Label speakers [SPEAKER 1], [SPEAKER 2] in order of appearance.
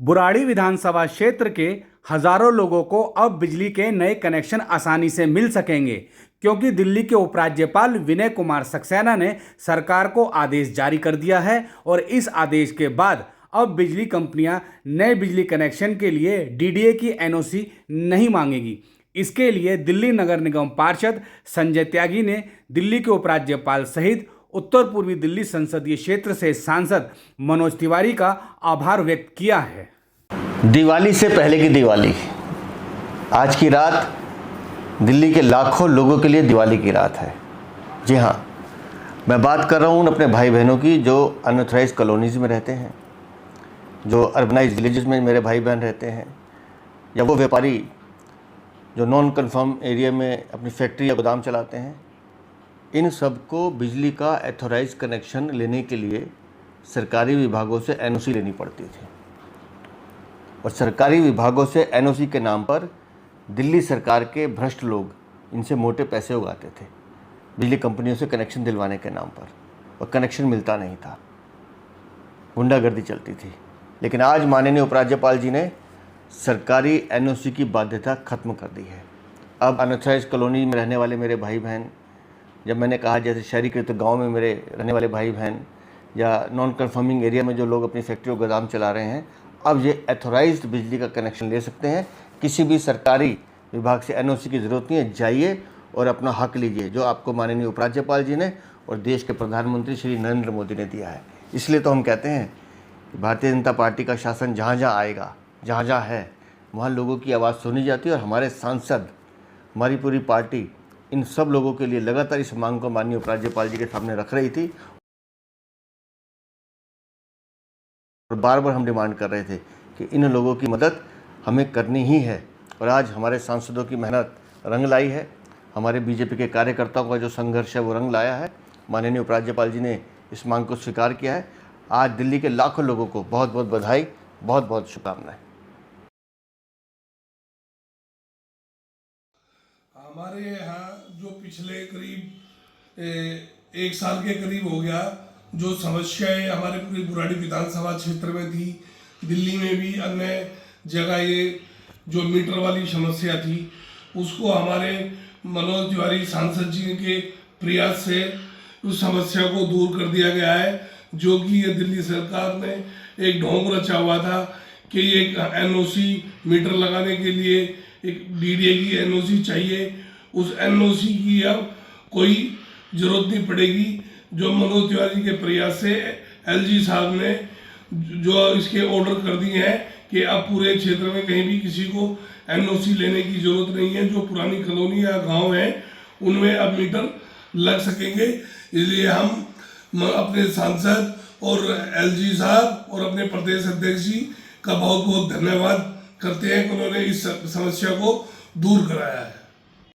[SPEAKER 1] बुराड़ी विधानसभा क्षेत्र के हजारों लोगों को अब बिजली के नए कनेक्शन आसानी से मिल सकेंगे, क्योंकि दिल्ली के उपराज्यपाल विनय कुमार सक्सेना ने सरकार को आदेश जारी कर दिया है और इस आदेश के बाद अब बिजली कंपनियां नए बिजली कनेक्शन के लिए डीडीए की एनओसी नहीं मांगेगी। इसके लिए दिल्ली नगर निगम पार्षद संजय त्यागी ने दिल्ली के उपराज्यपाल सहित उत्तर पूर्वी दिल्ली संसदीय क्षेत्र से सांसद मनोज तिवारी का आभार व्यक्त किया है।
[SPEAKER 2] दिवाली से पहले की दिवाली, आज की रात दिल्ली के लाखों लोगों के लिए दिवाली की रात है। जी हाँ, मैं बात कर रहा हूँ उन अपने भाई बहनों की जो अनऑथराइज कॉलोनीज़ में रहते हैं, जो अर्बनाइज विलेजेस में मेरे भाई बहन रहते हैं, या वो व्यापारी जो नॉन कन्फर्म एरिया में अपनी फैक्ट्री या गोदाम चलाते हैं। इन सब को बिजली का एथोराइज कनेक्शन लेने के लिए सरकारी विभागों से एनओसी लेनी पड़ती थी, और सरकारी विभागों से एनओसी के नाम पर दिल्ली सरकार के भ्रष्ट लोग इनसे मोटे पैसे उगाते थे बिजली कंपनियों से कनेक्शन दिलवाने के नाम पर, और कनेक्शन मिलता नहीं था, गुंडागर्दी चलती थी। लेकिन आज माननीय उपराज्यपाल जी ने सरकारी एनओसी की बाध्यता खत्म कर दी है। अब अनऑथराइज कॉलोनी में रहने वाले मेरे भाई बहन, जब मैंने कहा जैसे शहरीकृत गांव में मेरे रहने वाले भाई बहन या नॉन कन्फर्मिंग एरिया में जो लोग अपनी फैक्ट्री और गोदाम चला रहे हैं, अब ये एथोराइज्ड बिजली का कनेक्शन ले सकते हैं। किसी भी सरकारी विभाग से एनओसी की ज़रूरत नहीं है, जाइए और अपना हक लीजिए, जो आपको माननीय उपराज्यपाल जी ने और देश के प्रधानमंत्री श्री नरेंद्र मोदी ने दिया है। इसलिए तो हम कहते हैं कि भारतीय जनता पार्टी का शासन जहाँ जहाँ आएगा, जहाँ जहाँ है, वहाँ लोगों की आवाज़ सुनी जाती है, और हमारे सांसद, हमारी पूरी पार्टी इन सब लोगों के लिए लगातार इस मांग को माननीय उपराज्यपाल जी के सामने रख रही थी, और बार बार हम डिमांड कर रहे थे कि इन लोगों की मदद हमें करनी ही है। और आज हमारे सांसदों की मेहनत रंग लाई है, हमारे बीजेपी के कार्यकर्ताओं का जो संघर्ष है वो रंग लाया है। माननीय उपराज्यपाल जी ने इस मांग को स्वीकार किया है। आज दिल्ली के लाखों लोगों को बहुत बहुत बधाई, बहुत बहुत शुभकामनाएं।
[SPEAKER 3] हमारे यहाँ जो पिछले करीब एक साल के करीब हो गया, जो समस्याएं हमारे पूरी बुराड़ी विधानसभा क्षेत्र में थी, दिल्ली में भी अन्य जगह ये जो मीटर वाली समस्या थी, उसको हमारे मनोज तिवारी सांसद जी के प्रयास से उस समस्या को दूर कर दिया गया है। जो कि ये दिल्ली सरकार ने एक ढोंग रचा हुआ था कि ये एनओसी मीटर लगाने के लिए एक डीडीए की एनओसी चाहिए, उस एनओसी की अब कोई ज़रूरत नहीं पड़ेगी। जो मनोज तिवारी के प्रयास से एलजी साहब ने जो इसके ऑर्डर कर दिए हैं कि अब पूरे क्षेत्र में कहीं भी किसी को एनओसी लेने की ज़रूरत नहीं है। जो पुरानी कॉलोनी या गांव है उनमें अब मीटर लग सकेंगे। इसलिए हम अपने सांसद और एलजी साहब और अपने प्रदेश अध्यक्ष जी का बहुत बहुत धन्यवाद करते हैं कि उन्होंने इस समस्या को दूर कराया है।